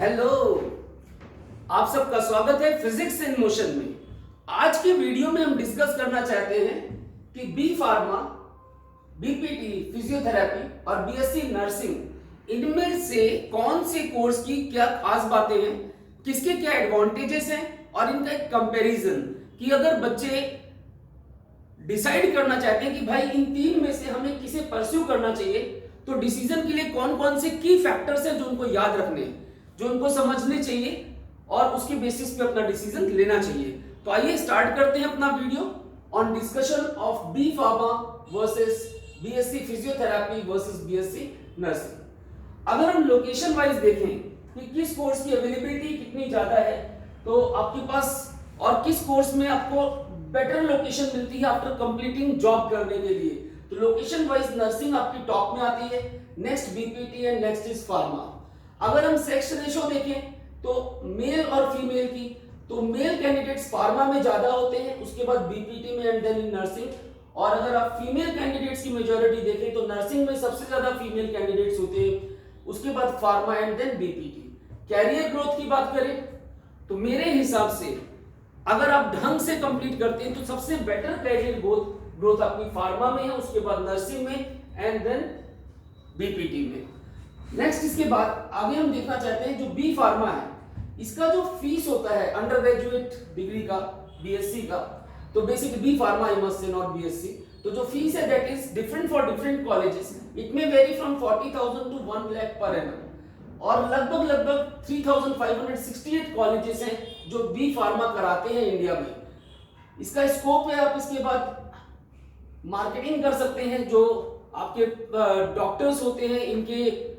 Hello, आप सबका स्वागत है फिजिक्स इन मोशन में। आज के वीडियो में हम डिस्कस करना चाहते हैं कि बी फार्मा, बीपीटी, फिजियोथेरेपी और बीएससी नर्सिंग, इनमें से कौन से कोर्स की क्या खास बातें हैं, किसके क्या एडवांटेजेस हैं और इनका एक कंपैरिजन कि अगर बच्चे डिसाइड करना चाहते हैं कि भाई इन तीन में से हमें किसे परस्यू करना चाहिए, तो डिसीजन के लिए कौन कौन से की फैक्टर्स हैं जो उनको याद रखने हैं, जो उनको समझने चाहिए और उसके बेसिस पे अपना डिसीजन लेना चाहिए। तो आइए स्टार्ट करते हैं अपना video on discussion of B pharma versus BSc physiotherapy versus BSc nursing. अगर हम लोकेशन वाइज देखें कि किस कोर्स की अवेलेबिलिटी कितनी ज्यादा है, तो आपके पास और किस कोर्स में आपको बेटर लोकेशन मिलती है आफ्टर कंप्लीटिंग जॉब करने के लिए, तो लोकेशन वाइज नर्सिंग आपकी टॉप में आती है, next BPT and next is pharma. अगर हम सेक्स रेशो देखें तो मेल और फीमेल की, तो मेल कैंडिडेट्स फार्मा में ज्यादा होते हैं, उसके बाद बीपीटी में एंड देन इन नर्सिंग। और अगर आप फीमेल कैंडिडेट्स की मेजॉरिटी देखें तो नर्सिंग में सबसे ज्यादा फीमेल कैंडिडेट्स होते हैं, उसके बाद pharma and then BPT. Career growth की बात करें तो मेरे हिसाब से अगर आप ढंग से कंप्लीट करते हैं तो सबसे बेटर कैरियर ग्रोथ आपकी फार्मा में है, उसके बाद नर्सिंग में एंड देन बीपीटी में। नेक्स्ट इसके बाद आगे हम देखना चाहते हैं जो बी फार्मा है, इसका जो फीस होता है अंडर ग्रेजुएट डिग्री का, बीएससी का, तो basically B pharma I must say not BSc, तो जो फीस है that is different for different colleges. It may vary from 40,000 to 1 lakh per annum, और लगभग 3,568 कॉलेजेस हैं जो बी फार्मा कराते हैं इंडिया में। इसका स्कोप है, आप इसके बाद मार्केटिंग कर सकते हैं, जो आपके डॉक्टर्स होते हैं इनके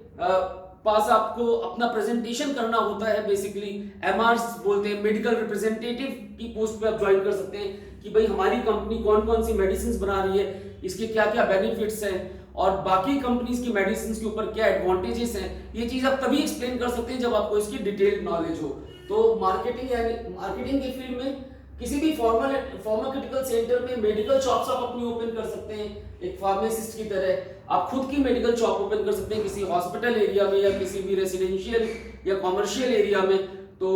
पास आपको अपना प्रेजेंटेशन करना होता है, बेसिकली एमआरस बोलते हैं, मेडिकल रिप्रेजेंटेटिव की पोस्ट पे आप ज्वाइन कर सकते हैं कि भाई हमारी कंपनी कौन कौन सी मेडिसिन बना रही है, इसके क्या क्या बेनिफिट्स हैं और बाकी कंपनीज की मेडिसिन के ऊपर क्या एडवांटेजेस हैं। ये चीज आप तभी एक्सप्लेन कर सकते हैं जब आपको इसकी डिटेल नॉलेज हो। तो मार्केटिंग यानी मार्केटिंग के फील्ड में किसी भी फार्मास्यूटिकल सेंटर में मेडिकल शॉप्स आप अपनी ओपन कर सकते हैं, एक फार्मासिस्ट की तरह आप खुद की मेडिकल शॉप ओपन कर सकते हैं किसी हॉस्पिटल एरिया में या किसी भी रेसिडेंशियल या कॉमर्शियल एरिया में, तो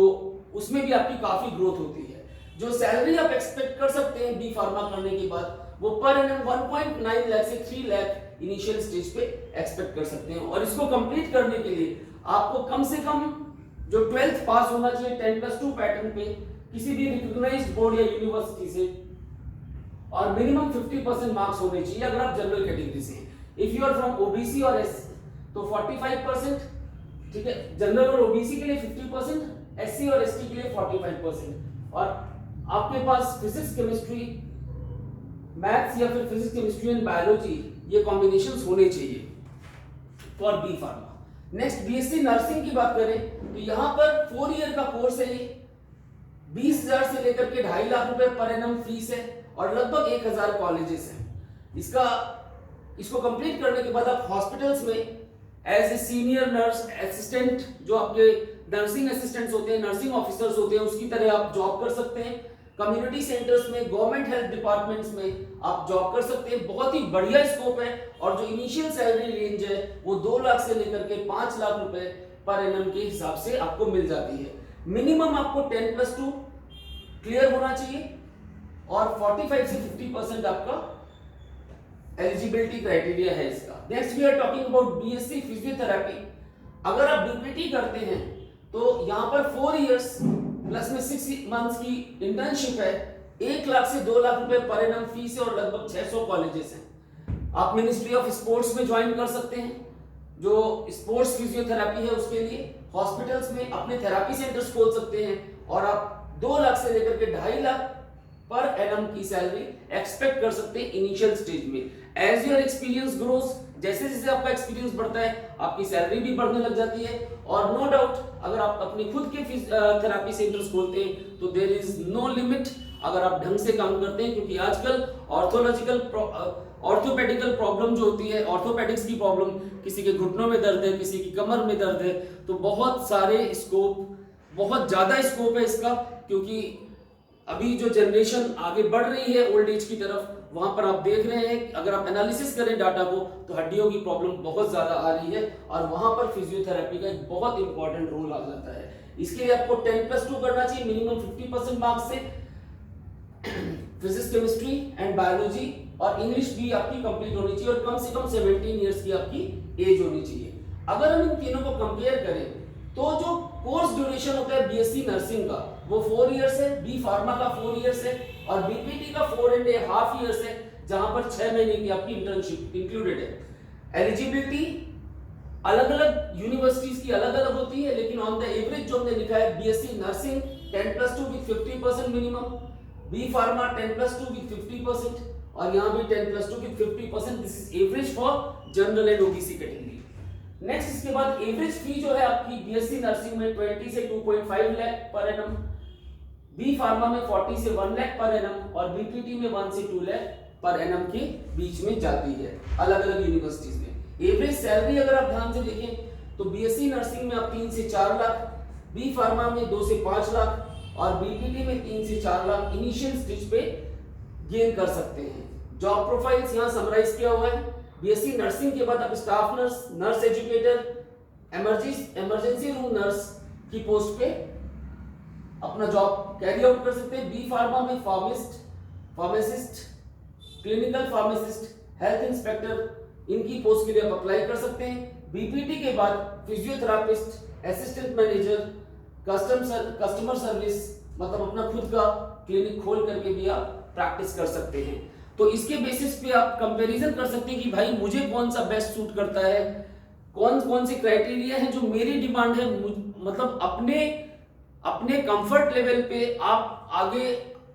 उसमें भी आपकी काफी ग्रोथ होती है। जो सैलरी आप एक्सपेक्ट कर सकते हैं बी फार्मा करने के बाद वो पर एनम 1.9 लाख से 3 लाख इनिशियल स्टेज पे एक्सपेक्ट कर सकते हैं। और इसको कंप्लीट करने के लिए आपको कम से कम जो 12th पास होना चाहिए 10+2 पैटर्न पे किसी भी रिकॉग्नाइज्ड बोर्ड या यूनिवर्सिटी से, और मिनिमम 50% मार्क्स होने चाहिए अगर आप जनरल कैटेगरी से। If you are from OBC और एससी तो 45%, ठीक है, जनरल और ओबीसी के लिए 50%, एससी और एसटी के लिए 45%। और आपके पास फिजिक्स केमिस्ट्री मैथ्स या फिर फिजिक्स केमिस्ट्री एंड बायोलॉजी ये कॉम्बिनेशंस होने चाहिए for B pharma. Next BSc nursing की बात करें तो यहाँ पर 4 ईयर का कोर्स है, ये 20,000 से लेकर के 2.5 लाख रुपए पर एनम फीस है और लगभग 1,000 कॉलेजेस हैं। इसको कंप्लीट करने के बाद आप हॉस्पिटल्स में as a senior nurse assistant, जो आपके नर्सिंग असिस्टेंट्स होते हैं, नर्सिंग ऑफिसर्स होते हैं, उसकी तरह आप जॉब कर सकते हैं। कम्युनिटी सेंटर्स में, गवर्नमेंट हेल्थ डिपार्टमेंट्स में आप जॉब कर सकते हैं। बहुत ही बढ़िया स्कोप है और जो इनिशियल सैलरी रेंज है वो 2 लाख से लेकर के 5 लाख रुपए पर एनम के हिसाब से आपको मिल जाती है। मिनिमम आपको 10+2 क्लियर होना चाहिए और 45 से 50% आपका एलिजिबिलिटी क्राइटेरिया है इसका। Next we are talking about BSc physiotherapy. अगर आप बीपीटी करते हैं तो यहाँ पर 4 इयर्स प्लस में 6 मंथ्स की इंटर्नशिप है, 1 लाख से 2 लाख रुपए पर एनम फीस है और लगभग 600 कॉलेजेस हैं। आप मिनिस्ट्री ऑफ स्पोर्ट्स में ज्वाइन कर सकते हैं, जो स्पोर्ट्स फिजियोथेरेपी है उसके लिए। हॉस्पिटल्स में अपने थेरेपी सेंटर्स खोल सकते हैं और आप 2 लाख से लेकर के 2.5 लाख पर एनम की सैलरी एक्सपेक्ट कर सकते हैं इनिशियल स्टेज में। एज योर एक्सपीरियंस ग्रोस, जैसे जैसे आपका एक्सपीरियंस बढ़ता है आपकी सैलरी भी बढ़ने लग जाती है। और नो डाउट अगर आप अपने खुद के थेरेपी सेंटर्स खोलते हैं तो देयर इज नो लिमिट अगर आप ढंग से काम करते हैं, क्योंकि आजकल ऑर्थोपेडिकल प्रॉब्लम जो होती है, ऑर्थोपेडिक्स की प्रॉब्लम, किसी के घुटनों में दर्द है, किसी की कमर में दर्द है, तो बहुत ज्यादा स्कोप है इसका, क्योंकि अभी जो जनरेशन आगे बढ़ रही है ओल्ड एज की तरफ, वहां पर आप देख रहे हैं, अगर आप एनालिसिस करें डाटा को तो हड्डियों की प्रॉब्लम बहुत ज्यादा आ रही है और वहां पर फिजियोथेरेपी का एक बहुत इंपॉर्टेंट रोल आ जाता है। इसके लिए आपको 10+2 करना चाहिए मिनिमम 50% मार्क्स से, फिजिक्स केमिस्ट्री एंड बायोलॉजी, और इंग्लिश भी आपकी कंप्लीट होनी चाहिए और कम से कम 17 इयर्स की आपकी एज होनी चाहिए। अगर हम इन तीनों को कंपेयर करें तो जो कोर्स ड्यूरेशन होता है बीएससी नर्सिंग का वो 4 इयर्स है, बी फार्मा का 4 इयर्स है और बीपीटी का 4.5 इयर्स है, जहां पर 6 महीने की आपकी इंटर्नशिप इंक्लूडेड है। एलिजिबिलिटी अलग अलग यूनिवर्सिटीज की अलग अलग होती है, लेकिन ऑन द एवरेज जो हमने लिखा है BSc nursing 10+2 with 50% minimum, B pharma 10+2 with 50% और यहाँ भी 10+2 with 50%। This is average for general and OBC category. Next इसके बाद एवरेज फी जो है आपकी बीएससी नर्सिंग में 20 से 2.5 lakh per annum, B pharma में 40 से 1 लाख पर एनम और बीपीटी में 1 से 2 लाख पर एनम के बीच में जाती है अलग अलग यूनिवर्सिटीज में। एवरेज सैलरी अगर आप ध्यान से देखें तो बीएससी नर्सिंग में आप 3 से 4 लाख, बी फार्मा में 2 से 5 लाख और बीपीटी में 3 से 4 लाख इनिशियल स्टेज पे गेन कर सकते हैं। जॉब प्रोफाइल्स यहाँ समराइज किया हुआ है। बीएससी नर्सिंग के बाद आप staff nurse, nurse educator, emergency room nurse की पोस्ट पे अपना जॉब कैरी आउट कर सकते हैं। बी फार्मा में pharmacist, clinical pharmacist, health inspector, इनकी पोस्ट के लिए आप अप्लाई कर सकते हैं। बीपीटी के बाद physiotherapist, assistant manager, customer service, मतलब अपना खुद का क्लिनिक खोल करके भी आप प्रैक्टिस कर सकते हैं। तो इसके बेसिस पे आप कंपैरिजन कर सकते हैं कि भाई मुझे कौन सा बेस्ट सूट करता है, कौन कौन से क्राइटेरिया है जो मेरी डिमांड है, मतलब अपने कंफर्ट लेवल पे आप आगे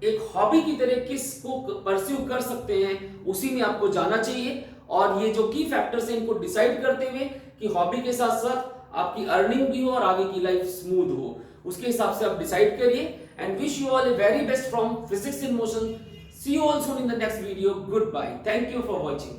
एक हॉबी की तरह किस को परस्यू कर सकते हैं, उसी में आपको जाना चाहिए। और ये जो की फैक्टर्स हैं इनको डिसाइड करते हुए कि हॉबी के साथ साथ आपकी अर्निंग भी हो और आगे की लाइफ स्मूथ हो, उसके हिसाब से आप डिसाइड करिए। And wish you all a very best from physics in motion. See you all soon in the next video. Goodbye. Thank you for watching.